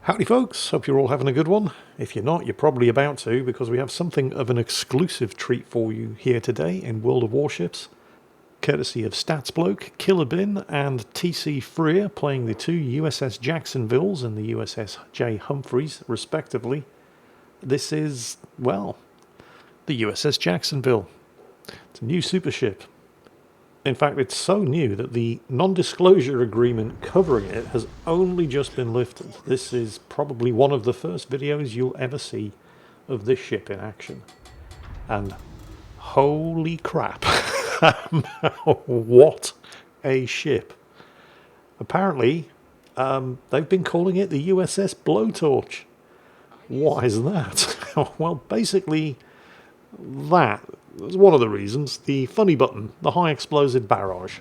Howdy folks, hope you're all having a good one. If you're not, you're probably about to, because we have something of an exclusive treat for you here today in World of Warships, courtesy of Statsbloke, Killerbin and TC Freer playing the two USS Jacksonvilles and the USS J Humphreys respectively. This is, well, the USS Jacksonville. It's a new super ship. In fact, it's so new that the non-disclosure agreement covering it has only just been lifted. This is probably one of the first videos you'll ever see of this ship in action. And holy crap, what a ship. Apparently, they've been calling it the USS Blowtorch. What is that? Well, basically, that is one of the reasons. The funny button, the high explosive barrage.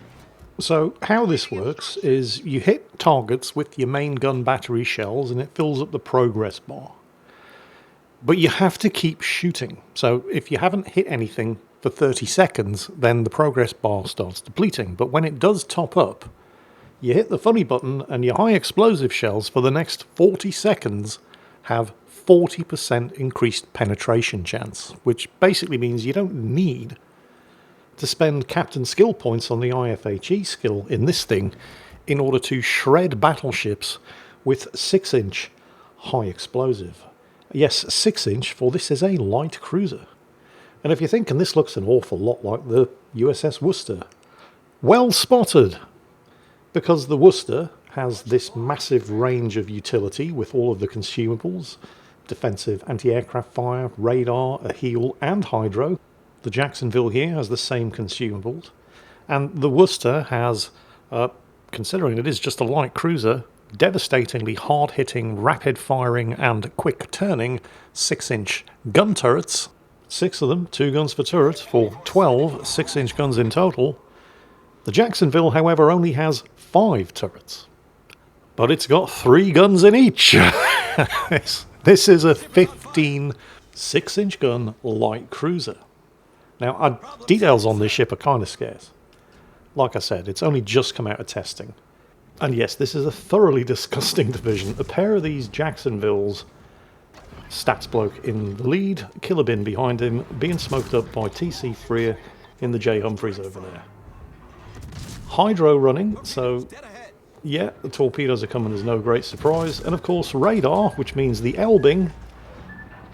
So how this works is you hit targets with your main gun battery shells and it fills up the progress bar. But you have to keep shooting. So if you haven't hit anything for 30 seconds, then the progress bar starts depleting. But when it does top up, you hit the funny button and your high explosive shells for the next 40 seconds have 40% increased penetration chance, which basically means you don't need to spend captain skill points on the IFHE skill in this thing in order to shred battleships with 6-inch high explosive. Yes, 6-inch, for this is a light cruiser. And if you're thinking this looks an awful lot like the USS Worcester, well spotted, because the Worcester has this massive range of utility with all of the consumables, defensive anti-aircraft fire, radar, a heel and hydro. The Jacksonville here has the same consumables. And the Worcester has, considering it is just a light cruiser, devastatingly hard-hitting, rapid-firing and quick-turning 6-inch gun turrets. 6 of them, 2 guns per turret, for 12 6-inch guns in total. The Jacksonville, however, only has 5 turrets. But it's got 3 guns in each. This is a 15 6-inch gun light cruiser. Now, details on this ship are kind of scarce. Like I said, it's only just come out of testing. And yes, this is a thoroughly disgusting division. A pair of these Jacksonvilles, Statsbloke in the lead, Killerbin behind him, being smoked up by TC Freer in the J Humphreys over there. Hydro running, so yeah, the torpedoes are coming as no great surprise. And of course radar, which means the Elbing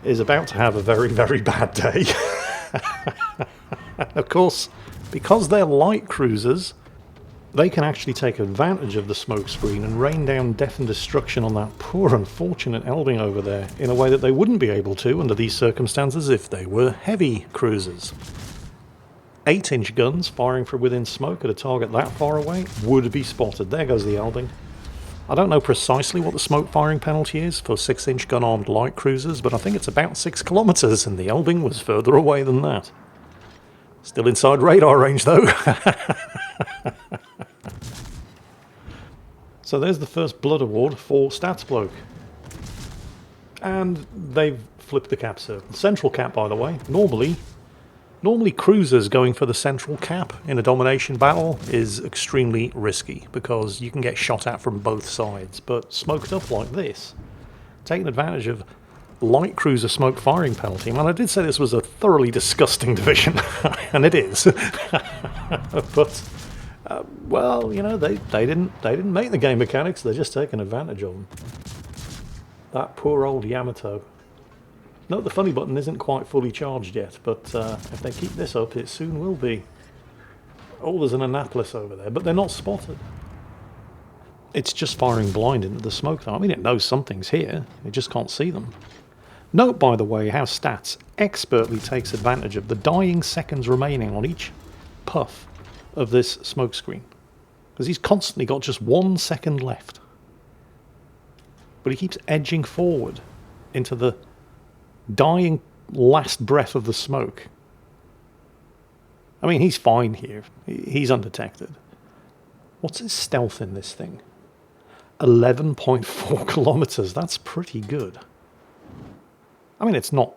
is about to have a very, very bad day. Of course, because they're light cruisers, they can actually take advantage of the smoke screen and rain down death and destruction on that poor unfortunate Elbing over there in a way that they wouldn't be able to under these circumstances if they were heavy cruisers. 8-inch guns firing from within smoke at a target that far away would be spotted. There goes the Elbing. I don't know precisely what the smoke firing penalty is for 6-inch gun-armed light cruisers, but I think it's about 6 kilometers, and the Elbing was further away than that. Still inside radar range, though. So there's the first blood award for Statsbloke. And they've flipped the cap circle. Central cap, by the way. Normally cruisers going for the central cap in a domination battle is extremely risky because you can get shot at from both sides, but smoked up like this, taking advantage of light cruiser smoke firing penalty. Man, I did say this was a thoroughly disgusting division, and it is. But well, you know, they didn't make the game mechanics, they're just taking advantage of them. That poor old Yamato. Note the funny button isn't quite fully charged yet, but if they keep this up, it soon will be. Oh, there's an Annapolis over there, but they're not spotted. It's just firing blind into the smoke, though. I mean, it knows something's here. It just can't see them. Note, by the way, how Stats expertly takes advantage of the dying seconds remaining on each puff of this smoke screen. Because he's constantly got just 1 second left. But he keeps edging forward into the dying last breath of the smoke. I mean, he's fine here. He's undetected. What's his stealth in this thing? 11.4 kilometers. That's pretty good. I mean, it's not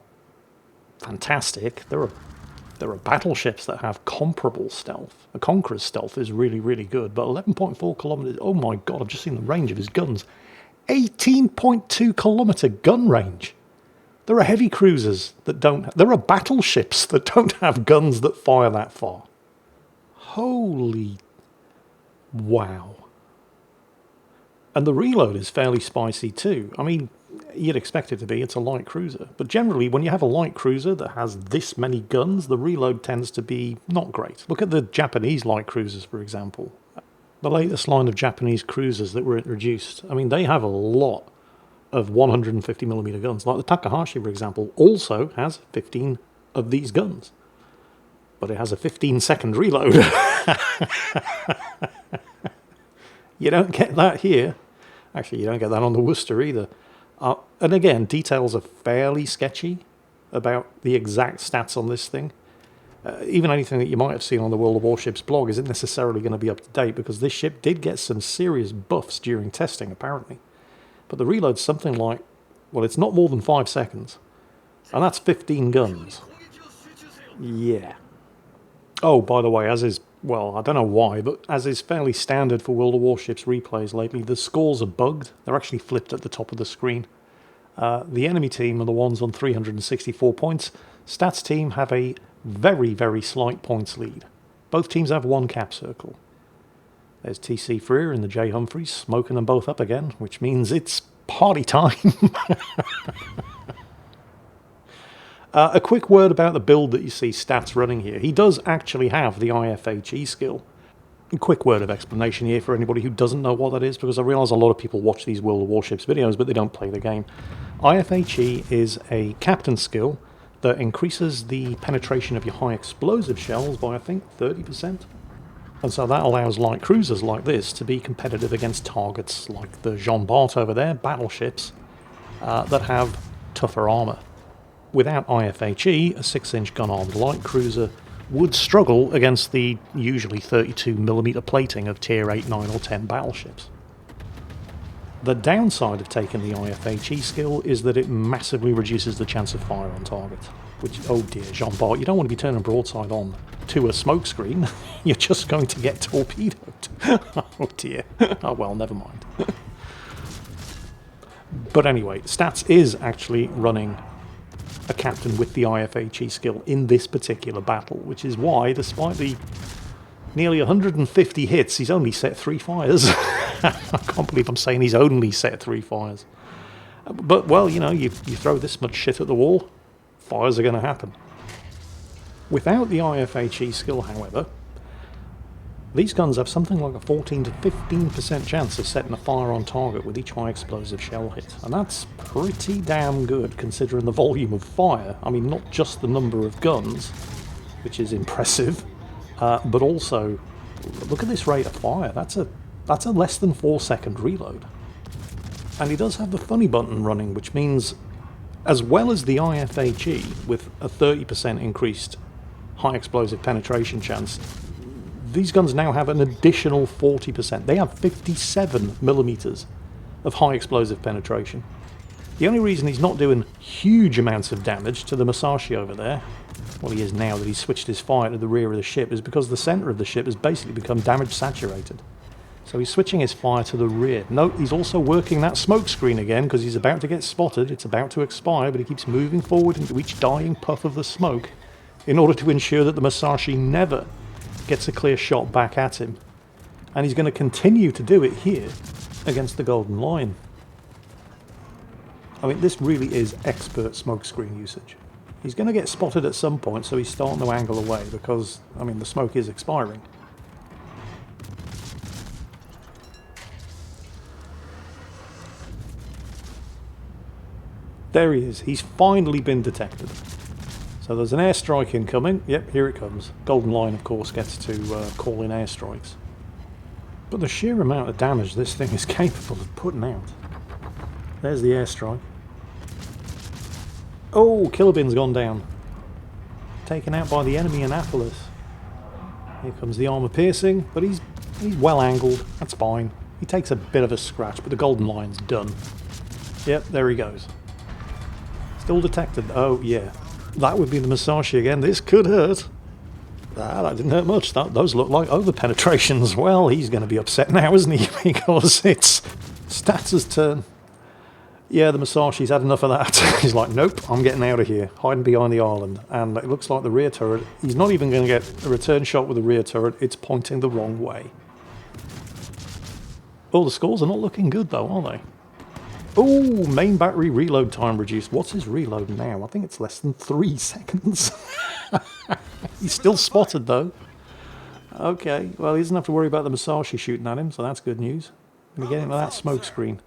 fantastic. There are battleships that have comparable stealth. The Conqueror's stealth is really, really good, but 11.4 kilometers, oh my god, I've just seen the range of his guns. 18.2 kilometer gun range. There are heavy cruisers that don't... There are battleships that don't have guns that fire that far. Holy... Wow. And the reload is fairly spicy too. I mean, you'd expect it to be. It's a light cruiser. But generally, when you have a light cruiser that has this many guns, the reload tends to be not great. Look at the Japanese light cruisers, for example. The latest line of Japanese cruisers that were introduced. I mean, they have a lot of 150mm guns. Like the Takahashi, for example, also has 15 of these guns. But it has a 15-second reload. You don't get that here. Actually, you don't get that on the Worcester either. And again, details are fairly sketchy about the exact stats on this thing. Even anything that you might have seen on the World of Warships blog isn't necessarily going to be up to date, because this ship did get some serious buffs during testing, apparently. But the reload's something like, well, it's not more than 5 seconds. And that's 15 guns. Yeah. Oh, by the way, as is, well, I don't know why, but as is fairly standard for World of Warships replays lately, the scores are bugged. They're actually flipped at the top of the screen. The enemy team are the ones on 364 points. Stats team have a very, very slight points lead. Both teams have one cap circle. There's TC Freer and the J Humphreys smoking them both up again, which means it's party time. A quick word about the build that you see Stats running here. He does actually have the IFHE skill. A quick word of explanation here for anybody who doesn't know what that is, because I realise a lot of people watch these World of Warships videos, but they don't play the game. IFHE is a captain skill that increases the penetration of your high explosive shells by, I think, 30%. And so that allows light cruisers like this to be competitive against targets like the Jean Bart over there, battleships, that have tougher armour. Without IFHE, a 6-inch gun-armed light cruiser would struggle against the usually 32mm plating of Tier 8, 9 or 10 battleships. The downside of taking the IFHE skill is that it massively reduces the chance of fire on target. Which, oh dear, Jean Bart, you don't want to be turning broadside on to a smokescreen. You're just going to get torpedoed. Oh dear. Oh well, never mind. But anyway, Stats is actually running a captain with the IFHE skill in this particular battle, which is why, despite the nearly 150 hits, he's only set 3 fires. I can't believe I'm saying he's only set 3 fires. But, well, you know, you throw this much shit at the wall, fires are going to happen. Without the IFHE skill, however, these guns have something like a 14 to 15% chance of setting a fire on target with each high explosive shell hit. And that's pretty damn good considering the volume of fire. I mean, not just the number of guns, which is impressive, but also, look at this rate of fire. That's a less than 4-second reload. And he does have the funny button running, which means, as well as the IFHE, with a 30% increased high explosive penetration chance, these guns now have an additional 40%. They have 57mm of high explosive penetration. The only reason he's not doing huge amounts of damage to the Musashi over there, well, he is now that he's switched his fire to the rear of the ship, is because the centre of the ship has basically become damage saturated. So he's switching his fire to the rear. Note, he's also working that smoke screen again because he's about to get spotted. It's about to expire, but he keeps moving forward into each dying puff of the smoke in order to ensure that the Musashi never gets a clear shot back at him. And he's going to continue to do it here against the Golden Lion. I mean, this really is expert smokescreen usage. He's going to get spotted at some point, so he's starting to angle away because, I mean, the smoke is expiring. There he is. He's finally been detected. So there's an airstrike incoming. Yep, here it comes. Golden Lion, of course, gets to call in airstrikes. But the sheer amount of damage this thing is capable of putting out. There's the airstrike. Oh, Killer Bin's gone down. Taken out by the enemy Annapolis. Here comes the armour piercing, but he's well angled. That's fine. He takes a bit of a scratch, but the Golden Lion's done. Yep, there he goes. Still detected. Oh, yeah. That would be the Musashi again. This could hurt. Ah, that didn't hurt much. Those look like over-penetrations. Well, he's going to be upset now, isn't he? Because it's Stats' turn. Yeah, the Musashi's had enough of that. He's like, nope, I'm getting out of here. Hiding behind the island. And it looks like the rear turret, he's not even going to get a return shot with the rear turret. It's pointing the wrong way. Oh, the scores are not looking good though, are they? Oh, main battery reload time reduced. What's his reload now? I think it's less than 3 seconds. He's still spotted though. Okay, well, he doesn't have to worry about the Musashi shooting at him, so that's good news. Let me get into that smoke screen.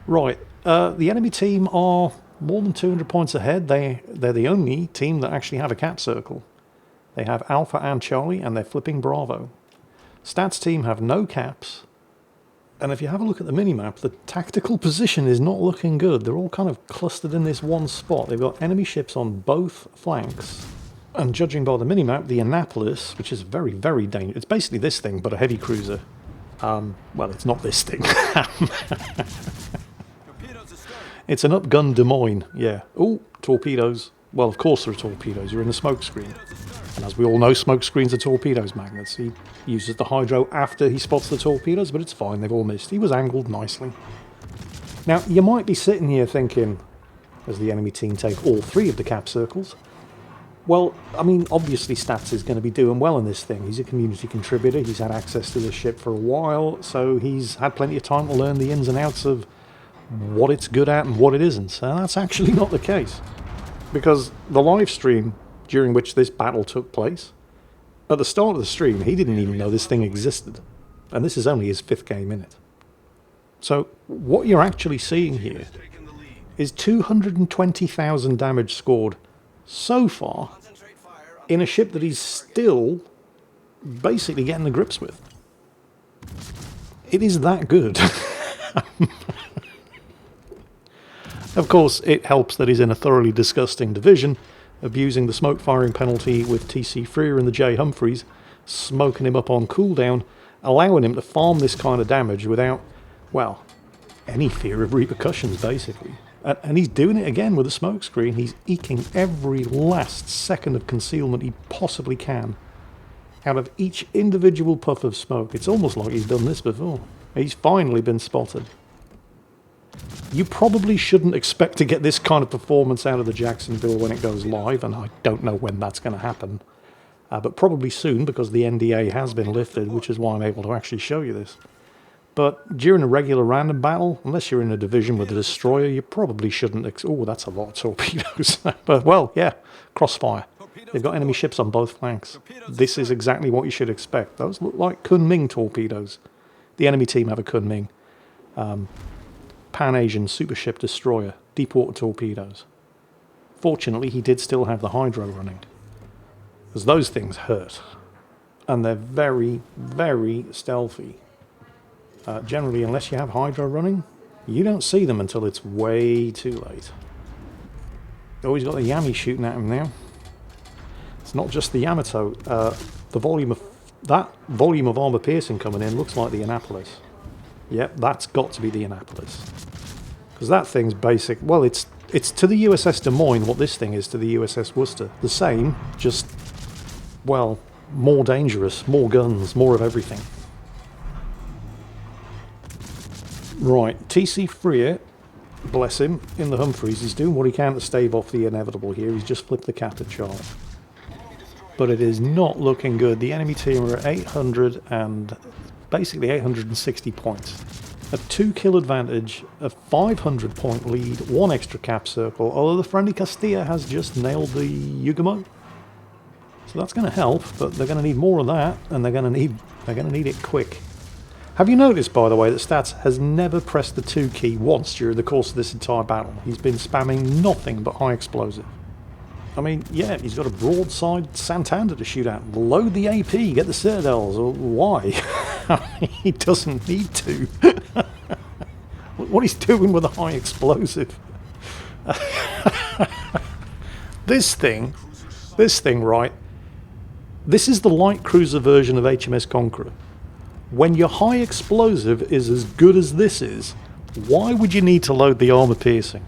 Right, the enemy team are more than 200 points ahead. They're the only team that actually have a cap circle. They have Alpha and Charlie, and they're flipping Bravo. Stats team have no caps. And if you have a look at the minimap, the tactical position is not looking good. They're all kind of clustered in this one spot. They've got enemy ships on both flanks. And judging by the minimap, the Annapolis, which is very, very dangerous. It's basically this thing, but a heavy cruiser. Well, it's not this thing. It's an upgun Des Moines, yeah. Oh, torpedoes. Well, of course there are torpedoes. You're in the smoke screen. And as we all know, smoke screens are torpedoes magnets. He uses the hydro after he spots the torpedoes, but it's fine. They've all missed. He was angled nicely. Now, you might be sitting here thinking, as the enemy team take all 3 of the cap circles, well, I mean, obviously Stats is going to be doing well in this thing. He's a community contributor. He's had access to this ship for a while, so he's had plenty of time to learn the ins and outs of what it's good at and what it isn't. So that's actually not the case. Because the live stream during which this battle took place, at the start of the stream, he didn't even know this thing existed. And this is only his 5th game in it. So what you're actually seeing here is 220,000 damage scored so far in a ship that he's still basically getting the grips with. It is that good. Of course, it helps that he's in a thoroughly disgusting division, abusing the smoke firing penalty with TC Freer and the J Humphreys, smoking him up on cooldown, allowing him to farm this kind of damage without, well, any fear of repercussions, basically. And he's doing it again with a smoke screen. He's eking every last second of concealment he possibly can out of each individual puff of smoke. It's almost like he's done this before. He's finally been spotted. You probably shouldn't expect to get this kind of performance out of the Jacksonville when it goes live, and I don't know when that's going to happen. But probably soon, because the NDA has been lifted, which is why I'm able to actually show you this. But during a regular random battle, unless you're in a division with a destroyer, you probably shouldn't... Oh, that's a lot of torpedoes. But, well, yeah, crossfire. They've got enemy ships on both flanks. This is exactly what you should expect. Those look like Kunming torpedoes. The enemy team have a Kunming. Pan-Asian supership destroyer, deep-water torpedoes. Fortunately, he did still have the hydro running, because those things hurt. And they're very, very stealthy. Generally, unless you have hydro running, you don't see them until it's way too late. Oh, he's got the Yami shooting at him now. It's not just the Yamato. The volume of armor piercing coming in looks like the Annapolis. Yep, that's got to be the Annapolis. Because that thing's basic... Well, it's to the USS Des Moines what this thing is to the USS Worcester. The same, just, well, more dangerous, more guns, more of everything. Right, TC Freer, bless him, in the Humphreys, he's doing what he can to stave off the inevitable here. He's just flipped the cap at Charlie. But it is not looking good. The enemy team are at 800 and... basically 860 points. A 2-kill advantage, a 500 point lead, 1 extra cap circle, although the friendly Castilla has just nailed the Yugamo. So that's going to help, but they're going to need more of that, and they're going to need it quick. Have you noticed, by the way, that Stats has never pressed the 2 key once during the course of this entire battle? He's been spamming nothing but high explosive. I mean, yeah, he's got a broadside Santander to shoot at. Load the AP, get the Citadels. Why? He doesn't need to. What he's doing with a high explosive. This thing, right? This is the light cruiser version of HMS Conqueror. When your high explosive is as good as this is, why would you need to load the armor piercing?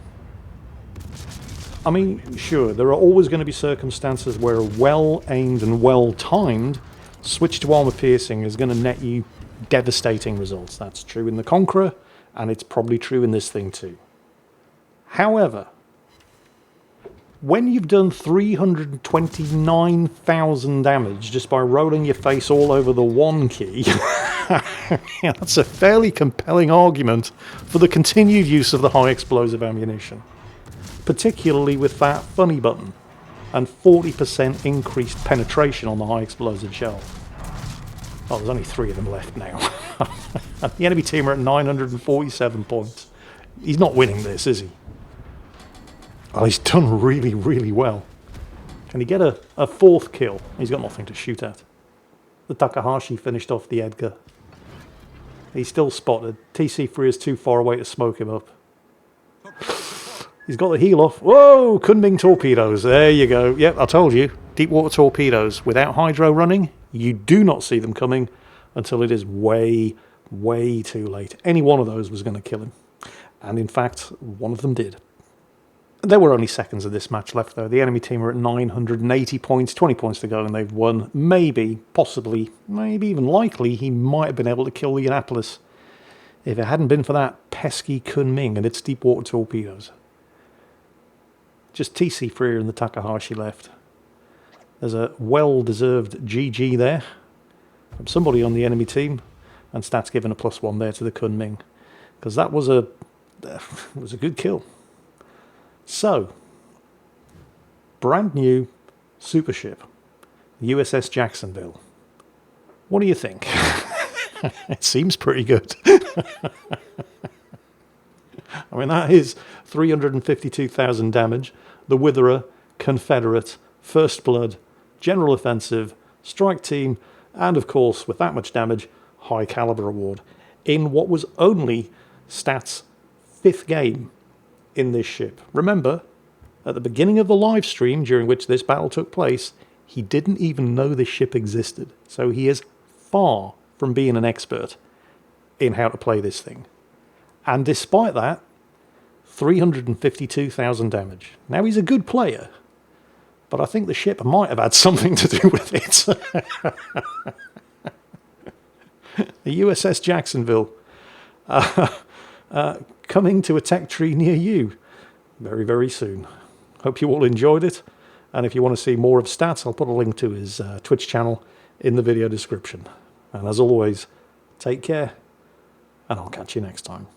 I mean, sure, there are always going to be circumstances where a well-aimed and well-timed switch to armor piercing is going to net you devastating results. That's true in the Conqueror, And it's probably true in this thing too. However, when you've done 329,000 damage just by rolling your face all over the one key, that's a fairly compelling argument for the continued use of the high explosive ammunition, particularly with that funny button and 40% increased penetration on the high explosive shell. Oh, there's only 3 of them left now. The enemy team are at 947 points. He's not winning this, is he? Oh, he's done really, really well. Can he get a 4th kill? He's got nothing to shoot at. The Takahashi finished off the Edgar. He's still spotted. TC3 is too far away to smoke him up. He's got the heel off. Whoa! Kunming torpedoes. There you go. Yep, I told you. Deep water torpedoes. Without hydro running, you do not see them coming until it is way, way too late. Any one of those was going to kill him. And in fact, one of them did. There were only seconds of this match left, though. The enemy team are at 980 points, 20 points to go, and they've won. Maybe, possibly, maybe even likely, he might have been able to kill the Annapolis if it hadn't been for that pesky Kunming and its deep water torpedoes. Just TC3 and the Takahashi left. There's a well-deserved GG there from somebody on the enemy team, and stats given a +1 there to the Kunming, because that was a good kill. So, brand new super ship, USS Jacksonville. What do you think? It seems pretty good. I mean, that is 352,000 damage. The Witherer, Confederate, First Blood, General Offensive, Strike Team, and of course, with that much damage, High Caliber Award. In what was only Stat's 5th game in this ship. Remember, at the beginning of the live stream during which this battle took place, he didn't even know this ship existed. So he is far from being an expert in how to play this thing. And despite that, 352,000 damage. Now, he's a good player, but I think the ship might have had something to do with it. The USS Jacksonville. Coming to a tech tree near you very, very soon. Hope you all enjoyed it. And if you want to see more of Stats, I'll put a link to his Twitch channel in the video description. And as always, take care, and I'll catch you next time.